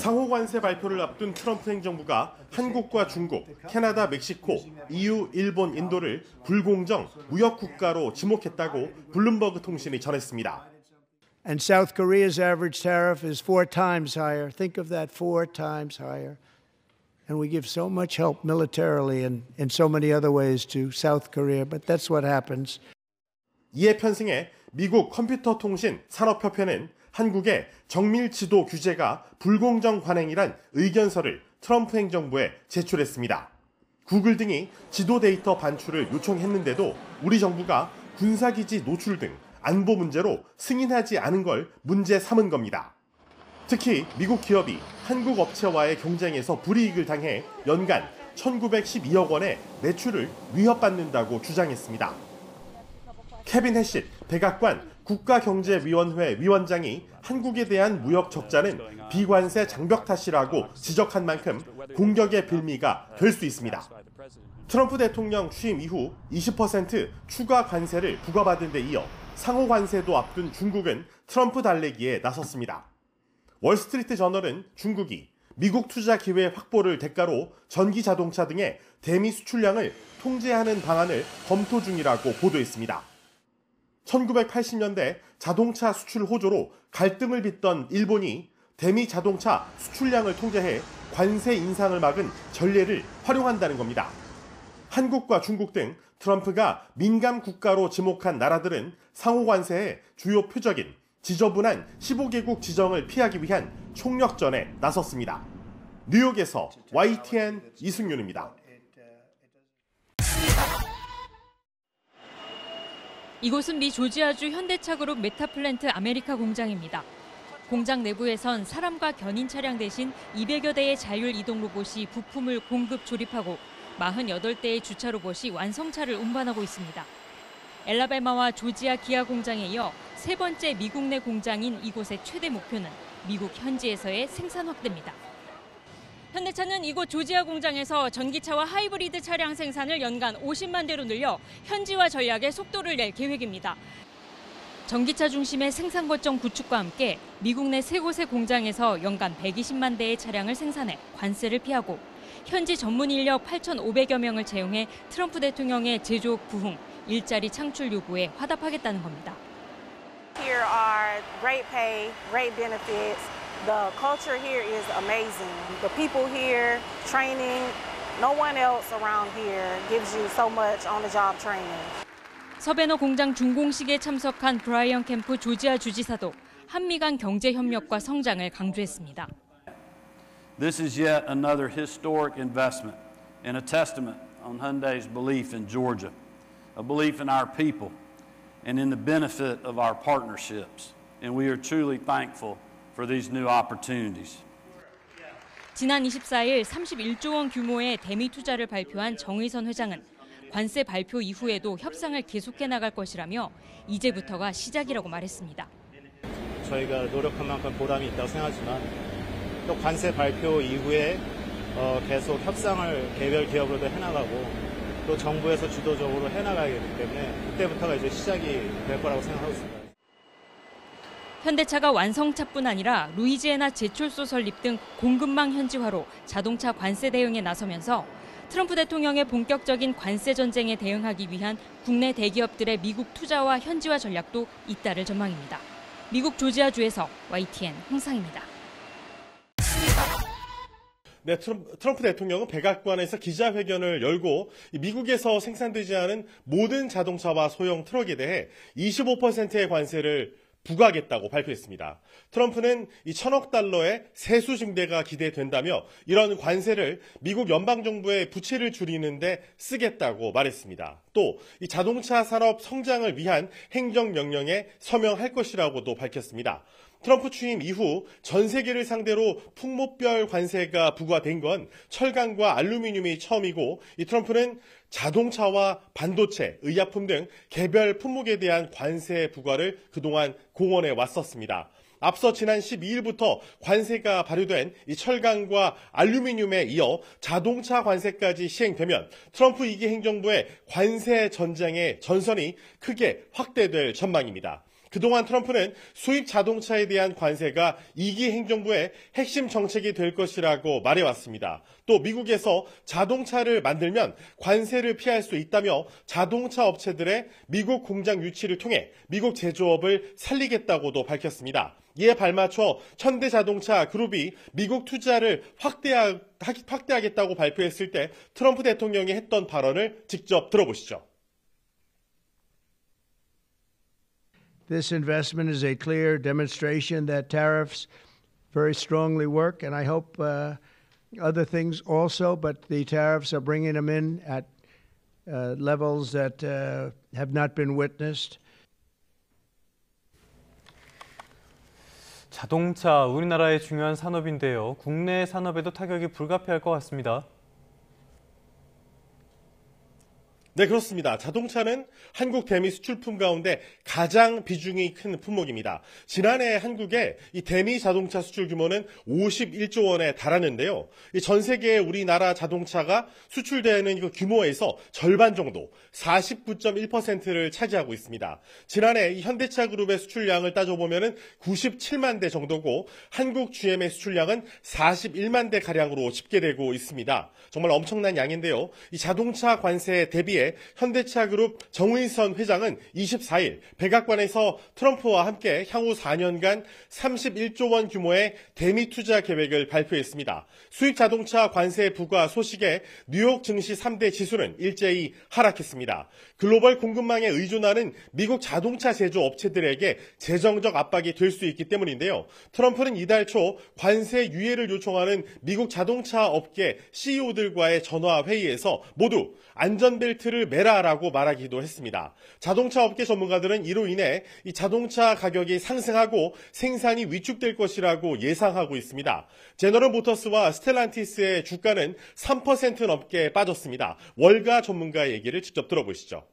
상호 관세 발표를 앞둔 트럼프 행정부가 한국과 중국, 캐나다, 멕시코, EU, 일본, 인도를 불공정 무역 국가로 지목했다고 블룸버그 통신이 전했습니다. And South Korea's average tariff is 4 times higher. Think of that, 4 times higher. And we give so much help militarily and in so many other ways to South Korea, but that's what happens. 이에 편승해 미국 컴퓨터 통신 산업협회는 한국의 정밀 지도 규제가 불공정 관행이란 의견서를 트럼프 행정부에 제출했습니다. 구글 등이 지도 데이터 반출을 요청했는데도 우리 정부가 군사기지 노출 등 안보 문제로 승인하지 않은 걸 문제 삼은 겁니다. 특히 미국 기업이 한국 업체와의 경쟁에서 불이익을 당해 연간 1912억 원의 매출을 위협받는다고 주장했습니다. 케빈 해시 백악관 국가경제위원회 위원장이 한국에 대한 무역 적자는 비관세 장벽 탓이라고 지적한 만큼 공격의 빌미가 될 수 있습니다. 트럼프 대통령 취임 이후 20% 추가 관세를 부과받은 데 이어 상호 관세도 앞둔 중국은 트럼프 달래기에 나섰습니다. 월스트리트 저널은 중국이 미국 투자 기회 확보를 대가로 전기 자동차 등의 대미 수출량을 통제하는 방안을 검토 중이라고 보도했습니다. 1980년대 자동차 수출 호조로 갈등을 빚던 일본이 대미 자동차 수출량을 통제해 관세 인상을 막은 전례를 활용한다는 겁니다. 한국과 중국 등 트럼프가 민감 국가로 지목한 나라들은 상호 관세의 주요 표적인 지저분한 15개국 지정을 피하기 위한 총력전에 나섰습니다. 뉴욕에서 YTN 이승윤입니다. 이곳은 미 조지아주 현대차그룹 메타플랜트 아메리카 공장입니다. 공장 내부에선 사람과 견인 차량 대신 200여 대의 자율 이동 로봇이 부품을 공급 조립하고 48대의 주차 로봇이 완성차를 운반하고 있습니다. 엘라베마와 조지아 기아 공장에 이어 세 번째 미국 내 공장인 이곳의 최대 목표는 미국 현지에서의 생산 확대입니다. 현대차는 이곳 조지아 공장에서 전기차와 하이브리드 차량 생산을 연간 50만 대로 늘려 현지화 전략에 속도를 낼 계획입니다. 전기차 중심의 생산 거점 구축과 함께 미국 내 세 곳의 공장에서 연간 120만 대의 차량을 생산해 관세를 피하고 현지 전문 인력 8,500여 명을 채용해 트럼프 대통령의 제조업 부흥, 일자리 창출 요구에 화답하겠다는 겁니다. Here are great pay, great benefits. The culture here is amazing. The people here, training, no one else around here gives you so much on-the-job training. 서베너 공장 준공식에 참석한 브라이언 캠프 조지아 주지사도 한미 간 경제 협력과 성장을 강조했습니다. This is yet another historic investment and a testament on Hyundai's belief in Georgia, a belief in our people and in the benefit of our partnerships. And we are truly thankful for these new opportunities. 지난 24일 31조 원 규모의 대미 투자를 발표한 정의선 회장은 관세 발표 이후에도 협상을 계속해 나갈 것이라며 이제부터가 시작이라고 말했습니다. 저희가 노력한 만큼 보람이 있다고 생각하지만 또 관세 발표 이후에 계속 협상을 개별 기업으로도 해나가고 또 정부에서 주도적으로 해나가야 되기 때문에 그때부터가 이제 시작이 될 거라고 생각하고 있습니다. 현대차가 완성차뿐 아니라 루이지애나 제철소 설립 등 공급망 현지화로 자동차 관세 대응에 나서면서 트럼프 대통령의 본격적인 관세 전쟁에 대응하기 위한 국내 대기업들의 미국 투자와 현지화 전략도 잇따를 전망입니다. 미국 조지아주에서 YTN 홍상입니다. 네, 트럼프 대통령은 백악관에서 기자회견을 열고 미국에서 생산되지 않은 모든 자동차와 소형 트럭에 대해 25%의 관세를 부과하겠다고 발표했습니다. 트럼프는 이 1,000억 달러의 세수 증대가 기대된다며 이런 관세를 미국 연방정부의 부채를 줄이는데 쓰겠다고 말했습니다. 또 이 자동차 산업 성장을 위한 행정명령에 서명할 것이라고도 밝혔습니다. 트럼프 취임 이후 전 세계를 상대로 풍목별 관세가 부과된 건 철강과 알루미늄이 처음이고 이 트럼프는 자동차와 반도체, 의약품 등 개별 품목에 대한 관세 부과를 그동안 공언해 왔었습니다. 앞서 지난 12일부터 관세가 발효된 이 철강과 알루미늄에 이어 자동차 관세까지 시행되면 트럼프 2기 행정부의 관세 전쟁의 전선이 크게 확대될 전망입니다. 그동안 트럼프는 수입 자동차에 대한 관세가 2기 행정부의 핵심 정책이 될 것이라고 말해왔습니다. 또 미국에서 자동차를 만들면 관세를 피할 수 있다며 자동차 업체들의 미국 공장 유치를 통해 미국 제조업을 살리겠다고도 밝혔습니다. 이에 발맞춰 현대자동차 그룹이 미국 투자를 확대하겠다고 발표했을 때 트럼프 대통령이 했던 발언을 직접 들어보시죠. This investment is a clear demonstration that tariffs very strongly work, and I hope other things also, but the tariffs are bringing them in at levels that have not been witnessed. 자동차, 우리나라의 중요한 산업인데요. 국내 산업에도 타격이 불가피할 것 같습니다. 네, 그렇습니다. 자동차는 한국 대미 수출품 가운데 가장 비중이 큰 품목입니다. 지난해 한국의 이 대미 자동차 수출 규모는 51조 원에 달하는데요. 전 세계의 우리나라 자동차가 수출되는 그 규모에서 절반 정도, 49.1%를 차지하고 있습니다. 지난해 이 현대차 그룹의 수출량을 따져보면 97만 대 정도고 한국 GM의 수출량은 41만 대 가량으로 집계되고 있습니다. 정말 엄청난 양인데요. 이 자동차 관세에 대비해 현대차 그룹 정의선 회장은 24일 백악관에서 트럼프와 함께 향후 4년간 31조 원 규모의 대미 투자 계획을 발표했습니다. 수입 자동차 관세 부과 소식에 뉴욕 증시 3대 지수는 일제히 하락했습니다. 글로벌 공급망에 의존하는 미국 자동차 제조 업체들에게 재정적 압박이 될 수 있기 때문인데요. 트럼프는 이달 초 관세 유예를 요청하는 미국 자동차 업계 CEO들과의 전화 회의에서 모두 안전벨트를 매라라고 말하기도 했습니다. 자동차 업계 전문가들은 이로 인해 이 자동차 가격이 상승하고 생산이 위축될 것이라고 예상하고 있습니다. 제너럴 모터스와 스텔란티스의 주가는 3% 넘게 빠졌습니다. 월가 전문가의 얘기를 직접 들어보시죠.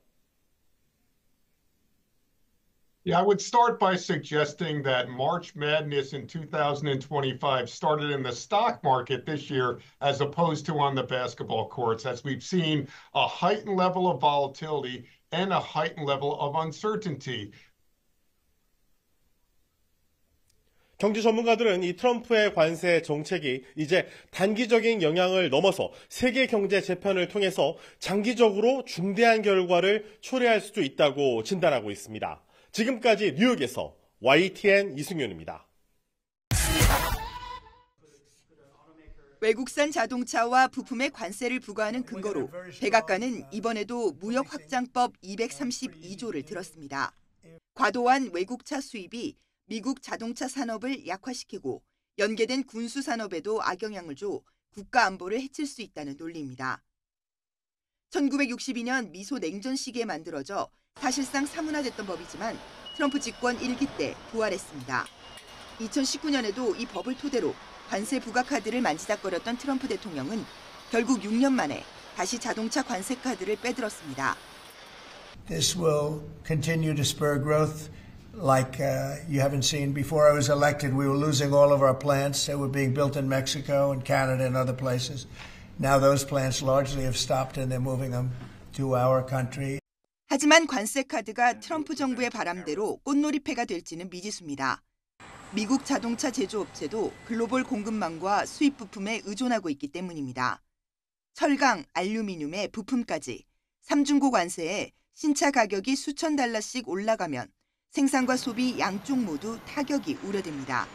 Yeah, I would start by suggesting that March Madness in 2025 started in the stock market this year as opposed to on the basketball courts, as we've seen a heightened level of volatility and a heightened level of uncertainty. 경제 전문가들은 이 트럼프의 관세 정책이 이제 단기적인 영향을 넘어서 세계 경제 재편을 통해서 장기적으로 중대한 결과를 초래할 수도 있다고 진단하고 있습니다. 지금까지 뉴욕에서 YTN 이승윤입니다. 외국산 자동차와 부품에 관세를 부과하는 근거로 백악관은 이번에도 무역확장법 232조를 들었습니다. 과도한 외국차 수입이 미국 자동차 산업을 약화시키고 연계된 군수 산업에도 악영향을 줘 국가 안보를 해칠 수 있다는 논리입니다. 1962년 미소 냉전 시기에 만들어져 사실상 사문화됐던 법이지만 트럼프 집권 1기 때 부활했습니다. 2019년에도 이 법을 토대로 관세 부과 카드를 만지작거렸던 트럼프 대통령은 결국 6년 만에 다시 자동차 관세 카드를 빼들었습니다. This will continue to spur growth like you haven't seen. Before I was elected, we were losing all of our plants. They were being built in Mexico and Canada and other places. Now those plants largely have stopped and they're moving them to our country. 하지만 관세 카드가 트럼프 정부의 바람대로 꽃놀이패가 될지는 미지수입니다. 미국 자동차 제조업체도 글로벌 공급망과 수입 부품에 의존하고 있기 때문입니다. 철강, 알루미늄의 부품까지 3중고 관세에 신차 가격이 수천 달러씩 올라가면 생산과 소비 양쪽 모두 타격이 우려됩니다.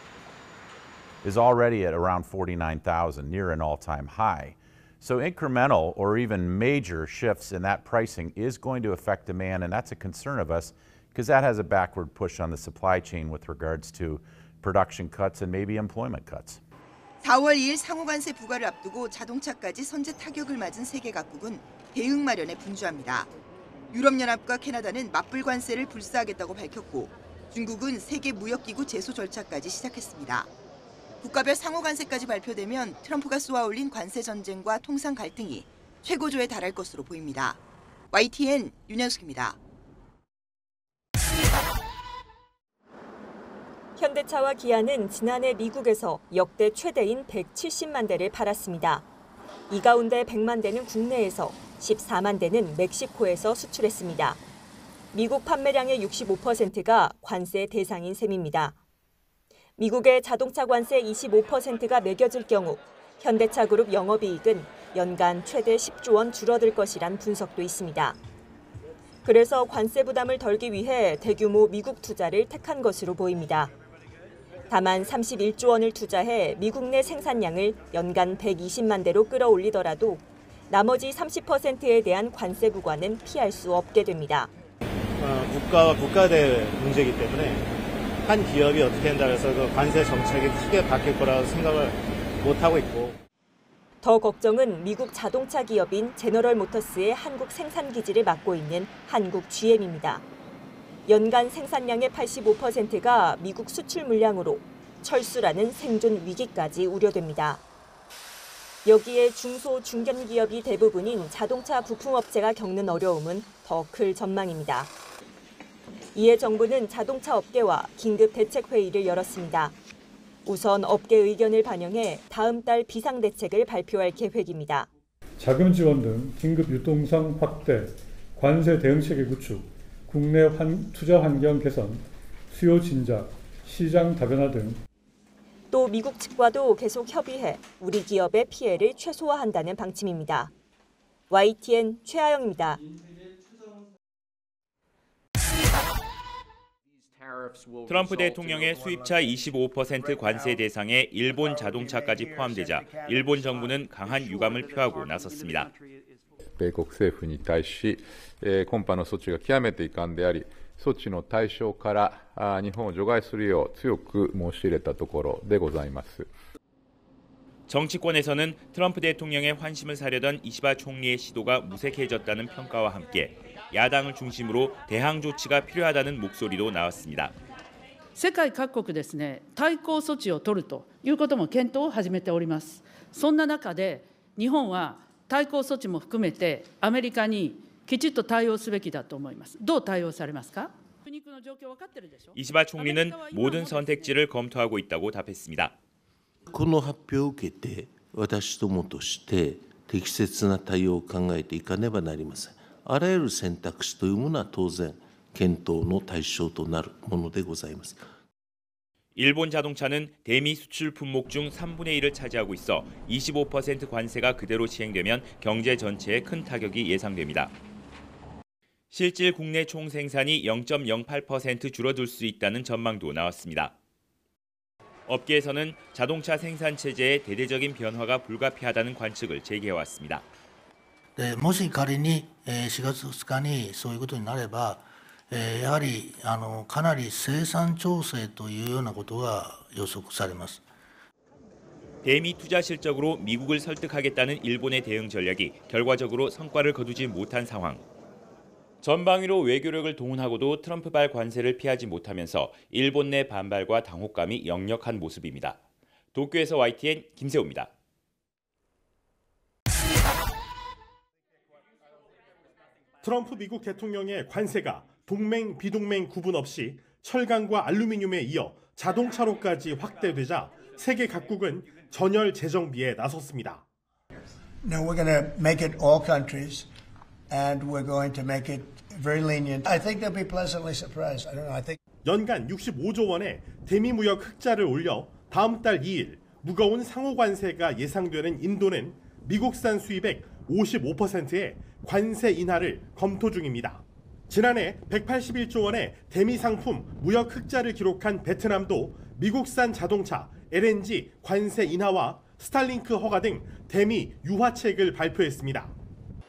Is already at around 49,000, near an all-time high. So incremental or even major shifts in that pricing is going to affect demand, and that's a concern of us because that has a backward push on the supply chain with regards to production cuts and maybe employment cuts. 4월 2일 상호관세 부과를 앞두고 자동차까지 선제 타격을 맞은 세계 각국은 대응 마련에 분주합니다. 유럽연합과 캐나다는 맞불 관세를 불사하겠다고 밝혔고 중국은 세계무역기구 제소 절차까지 시작했습니다. 국가별 상호관세까지 발표되면 트럼프가 쏘아올린 관세 전쟁과 통상 갈등이 최고조에 달할 것으로 보입니다. YTN 윤현숙입니다. 현대차와 기아는 지난해 미국에서 역대 최대인 170만 대를 팔았습니다. 이 가운데 100만 대는 국내에서 14만 대는 멕시코에서 수출했습니다. 미국 판매량의 65%가 관세 대상인 셈입니다. 미국의 자동차 관세 25%가 매겨질 경우 현대차 그룹 영업이익은 연간 최대 10조 원 줄어들 것이란 분석도 있습니다. 그래서 관세 부담을 덜기 위해 대규모 미국 투자를 택한 것으로 보입니다. 다만 31조 원을 투자해 미국 내 생산량을 연간 120만 대로 끌어올리더라도 나머지 30%에 대한 관세 부과는 피할 수 없게 됩니다. 국가와 국가대 문제이기 때문에 한 기업이 어떻게 한다고 해서 그 관세 정책이 크게 바뀔 거라고 생각을 못하고 있고. 더 걱정은 미국 자동차 기업인 제너럴 모터스의 한국 생산 기지를 맡고 있는 한국 GM입니다. 연간 생산량의 85%가 미국 수출 물량으로 철수라는 생존 위기까지 우려됩니다. 여기에 중소 중견 기업이 대부분인 자동차 부품업체가 겪는 어려움은 더 클 전망입니다. 이에 정부는 자동차 업계와 긴급 대책 회의를 열었습니다. 우선 업계 의견을 반영해 다음 달 비상대책을 발표할 계획입니다. 자금 지원 등 긴급 유동성 확대, 관세 대응체계 구축, 국내 투자 환경 개선, 수요 진작, 시장 다변화 등. 또 미국 측과도 계속 협의해 우리 기업의 피해를 최소화한다는 방침입니다. YTN 최하영입니다. 트럼프 대통령의 수입차 25% 관세 대상에 일본 자동차까지 포함되자 일본 정부는 강한 유감을 표하고 나섰습니다. 米国政府に対し、今般の措置が極めて遺憾であり、措置の対象から日本を除外するよう強く申し入れたところでございます。 정치권에서는 트럼프 대통령의 환심을 사려던 이시바 총리의 시도가 무색해졌다는 평가와 함께 야당을 중심으로 대항 조치가 필요하다는 목소리도 나왔습니다. 世界各国ですね、対抗措置を取るということも検討を始めております。そんな中で日本は対抗措置も含めてアメリカにきちっと対応すべきだと思います。どう対応されますか? 이시바 총리는 모든 선택지를 검토하고 있다고 답했습니다. この発表を受けて私どもとして適切な対応を考えていかねばなりません。あらゆる選択肢というものは当然検討の対象となるものでございます。 일본 자동차는 대미 수출 품목 중 3분의 1을 차지하고 있어 25% 관세가 그대로 시행되면 경제 전체에 큰 타격이 예상됩니다. 실질 국내 총생산이 0.08% 줄어들 수 있다는 전망도 나왔습니다. 업계에서는 자동차 생산 체제의 대대적인 변화가 불가피하다는 관측을 제기해왔습니다. もし仮に4月2日にそういうことになればやはりかなり生産調整というようなことが予測されます. 대미 투자 실적으로 미국을 설득하겠다는 일본의 대응 전략이 결과적으로 성과를 거두지 못한 상황. 전방위로 외교력을 동원하고도 트럼프발 관세를 피하지 못하면서 일본 내 반발과 당혹감이 역력한 모습입니다. 도쿄에서 YTN 김세호입니다. 트럼프 미국 대통령의 관세가 동맹, 비동맹 구분 없이 철강과 알루미늄에 이어 자동차로까지 확대되자 세계 각국은 전열 재정비에 나섰습니다. No, we're going to make it all countries, and we're going to make it very lenient. I think they'll be pleasantly surprised. I don't know. I think 연간 65조 원의 대미 무역 흑자를 올려 다음 달 2일 무거운 상호 관세가 예상되는 인도는 미국산 수입액 55%의 관세 인하를 검토 중입니다. 지난해 181조 원의 대미 상품 무역 흑자를 기록한 베트남도 미국산 자동차, LNG 관세 인하와 스탈링크 허가 등 대미 유화책을 발표했습니다.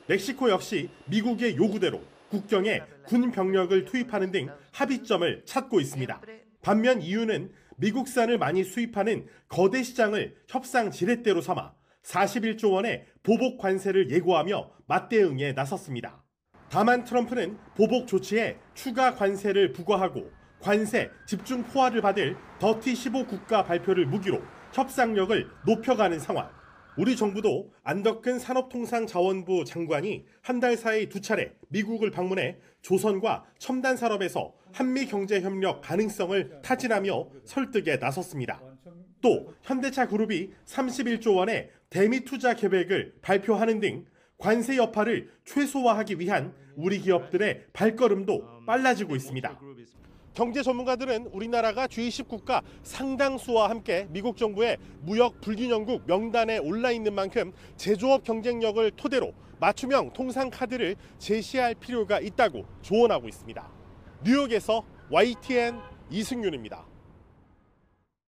멕시코 역시 미국의 요구대로 국경에 군 병력을 투입하는 등 합의점을 찾고 있습니다. 반면 EU는 미국산을 많이 수입하는 거대 시장을 협상 지렛대로 삼아 41조 원의 보복 관세를 예고하며 맞대응에 나섰습니다. 다만 트럼프는 보복 조치에 추가 관세를 부과하고 관세 집중 포화를 받을 더티 15 국가 발표를 무기로 협상력을 높여가는 상황. 우리 정부도 안덕근 산업통상자원부 장관이 한 달 사이 2차례 미국을 방문해 조선과 첨단 산업에서 한미 경제 협력 가능성을 타진하며 설득에 나섰습니다. 또 현대차 그룹이 31조 원의 대미 투자 계획을 발표하는 등 관세 여파를 최소화하기 위한 우리 기업들의 발걸음도 빨라지고 있습니다. 경제 전문가들은 우리나라가 G20 국가 상당수와 함께 미국 정부의 무역 불균형국 명단에 올라 있는 만큼 제조업 경쟁력을 토대로 맞춤형 통상 카드를 제시할 필요가 있다고 조언하고 있습니다. 뉴욕에서 YTN 이승윤입니다.